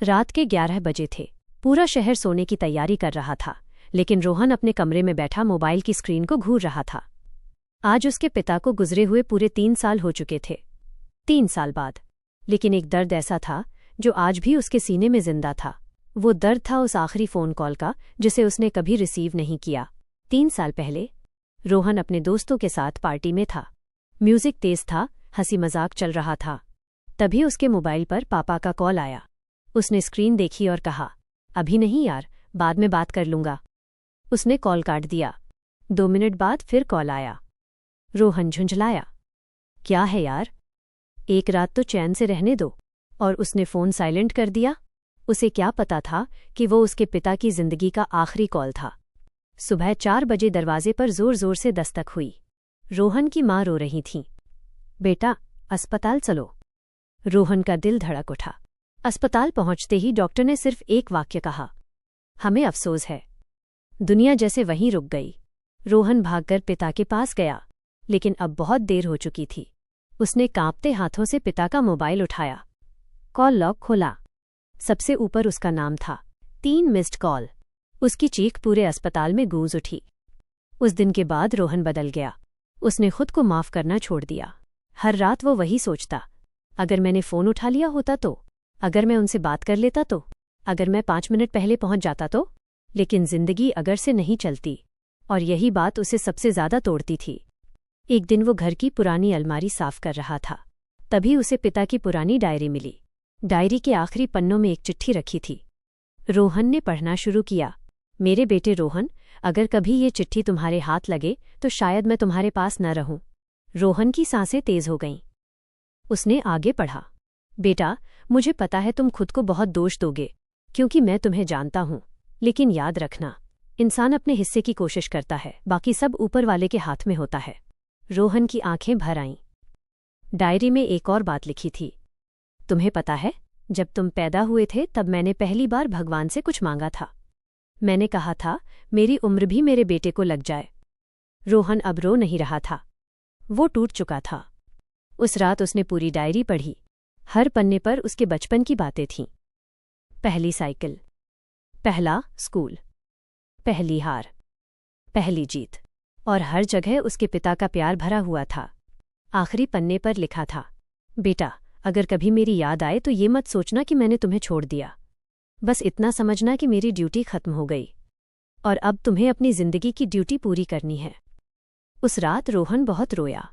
रात के 11 बजे थे। पूरा शहर सोने की तैयारी कर रहा था, लेकिन रोहन अपने कमरे में बैठा मोबाइल की स्क्रीन को घूर रहा था। आज उसके पिता को गुजरे हुए पूरे 3 साल हो चुके थे। 3 साल बाद, लेकिन एक दर्द ऐसा था जो आज भी उसके सीने में जिंदा था। वो दर्द था उस आखिरी फ़ोन कॉल का जिसे उसने कभी रिसीव नहीं किया। 3 साल पहले रोहन अपने दोस्तों के साथ पार्टी में था। म्यूजिक तेज था, हंसी मजाक चल रहा था। तभी उसके मोबाइल पर पापा का कॉल आया। उसने स्क्रीन देखी और कहा, अभी नहीं यार, बाद में बात कर लूंगा। उसने कॉल काट दिया। 2 मिनट बाद फिर कॉल आया। रोहन झुंझलाया, क्या है यार, एक रात तो चैन से रहने दो। और उसने फ़ोन साइलेंट कर दिया। उसे क्या पता था कि वो उसके पिता की जिंदगी का आखिरी कॉल था। सुबह 4 बजे दरवाजे पर जोर जोर से दस्तक हुई। रोहन की माँ रो रही थीं। बेटा, अस्पताल चलो। रोहन का दिल धड़क उठा। अस्पताल पहुंचते ही डॉक्टर ने सिर्फ एक वाक्य कहा, हमें अफसोस है। दुनिया जैसे वहीं रुक गई। रोहन भागकर पिता के पास गया, लेकिन अब बहुत देर हो चुकी थी। उसने कांपते हाथों से पिता का मोबाइल उठाया। कॉल लॉग खोला। सबसे ऊपर उसका नाम था। 3 मिस्ड कॉल। उसकी चीख पूरे अस्पताल में गूंज उठी। उस दिन के बाद रोहन बदल गया। उसने खुद को माफ करना छोड़ दिया। हर रात वो वही सोचता, अगर मैंने फ़ोन उठा लिया होता तो, अगर मैं उनसे बात कर लेता तो, अगर मैं 5 मिनट पहले पहुंच जाता तो। लेकिन जिंदगी अगर से नहीं चलती, और यही बात उसे सबसे ज्यादा तोड़ती थी। एक दिन वो घर की पुरानी अलमारी साफ कर रहा था। तभी उसे पिता की पुरानी डायरी मिली। डायरी के आखिरी पन्नों में एक चिट्ठी रखी थी। रोहन ने पढ़ना शुरू किया। मेरे बेटे रोहन, अगर कभी ये चिट्ठी तुम्हारे हाथ लगे तो शायद मैं तुम्हारे पास न रहूं। रोहन की सांसें तेज हो गईं। उसने आगे पढ़ा, बेटा, मुझे पता है तुम खुद को बहुत दोष दोगे, क्योंकि मैं तुम्हें जानता हूं। लेकिन याद रखना, इंसान अपने हिस्से की कोशिश करता है, बाकी सब ऊपर वाले के हाथ में होता है। रोहन की आंखें भर आईं। डायरी में एक और बात लिखी थी, तुम्हें पता है, जब तुम पैदा हुए थे तब मैंने पहली बार भगवान से कुछ मांगा था। मैंने कहा था, मेरी उम्र भी मेरे बेटे को लग जाए। रोहन अब रो नहीं रहा था। वो टूट चुका था। उस रात उसने पूरी डायरी पढ़ी। हर पन्ने पर उसके बचपन की बातें थीं। पहली साइकिल, पहला स्कूल, पहली हार, पहली जीत, और हर जगह उसके पिता का प्यार भरा हुआ था। आखिरी पन्ने पर लिखा था, बेटा, अगर कभी मेरी याद आए तो ये मत सोचना कि मैंने तुम्हें छोड़ दिया। बस इतना समझना कि मेरी ड्यूटी खत्म हो गई, और अब तुम्हें अपनी जिंदगी की ड्यूटी पूरी करनी है। उस रात रोहन बहुत रोया,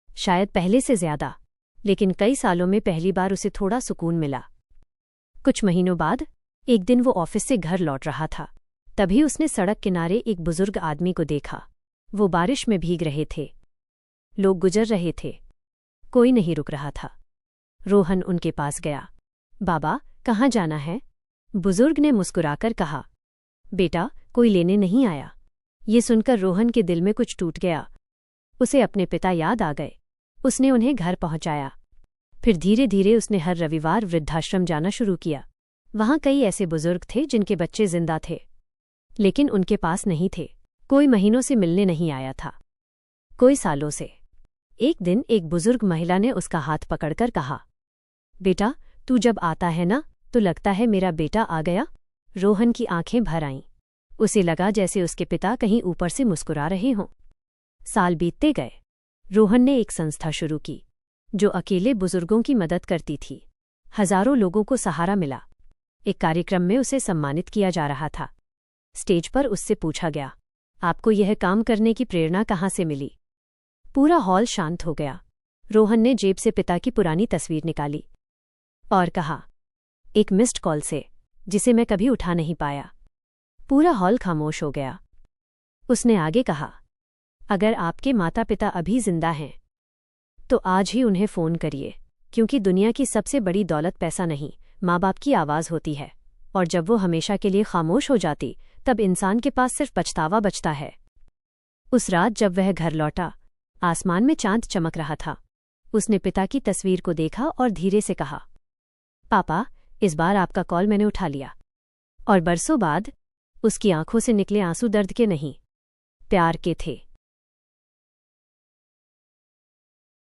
शायद पहले से ज्यादा, लेकिन कई सालों में पहली बार उसे थोड़ा सुकून मिला। कुछ महीनों बाद एक दिन वो ऑफिस से घर लौट रहा था। तभी उसने सड़क किनारे एक बुजुर्ग आदमी को देखा। वो बारिश में भीग रहे थे। लोग गुजर रहे थे। कोई नहीं रुक रहा था। रोहन उनके पास गया। बाबा, कहाँ जाना है? बुजुर्ग ने मुस्कुराकर कहा, बेटा, कोई लेने नहीं आया। ये सुनकर रोहन के दिल में कुछ टूट गया। उसे अपने पिता याद आ गए। उसने उन्हें घर पहुंचाया। फिर धीरे धीरे उसने हर रविवार वृद्धाश्रम जाना शुरू किया। वहां कई ऐसे बुजुर्ग थे जिनके बच्चे जिंदा थे, लेकिन उनके पास नहीं थे। कोई महीनों से मिलने नहीं आया था, कोई सालों से। एक दिन एक बुजुर्ग महिला ने उसका हाथ पकड़कर कहा, बेटा, तू जब आता है ना तो लगता है मेरा बेटा आ गया। रोहन की आंखें भर आईं। उसे लगा जैसे उसके पिता कहीं ऊपर से मुस्कुरा रहे हों। साल बीतते गए। रोहन ने एक संस्था शुरू की जो अकेले बुजुर्गों की मदद करती थी। हजारों लोगों को सहारा मिला। एक कार्यक्रम में उसे सम्मानित किया जा रहा था। स्टेज पर उससे पूछा गया, आपको यह काम करने की प्रेरणा कहाँ से मिली? पूरा हॉल शांत हो गया। रोहन ने जेब से पिता की पुरानी तस्वीर निकाली और कहा, एक मिस्ड कॉल से, जिसे मैं कभी उठा नहीं पाया। पूरा हॉल खामोश हो गया। उसने आगे कहा, अगर आपके माता पिता अभी जिंदा हैं तो आज ही उन्हें फ़ोन करिए, क्योंकि दुनिया की सबसे बड़ी दौलत पैसा नहीं, माँ बाप की आवाज़ होती है। और जब वो हमेशा के लिए खामोश हो जाती तब इंसान के पास सिर्फ पछतावा बचता है। उस रात जब वह घर लौटा, आसमान में चांद चमक रहा था। उसने पिता की तस्वीर को देखा और धीरे से कहा, पापा, इस बार आपका कॉल मैंने उठा लिया। और बरसों बाद उसकी आंखों से निकले आंसू दर्द के नहीं, प्यार के थे।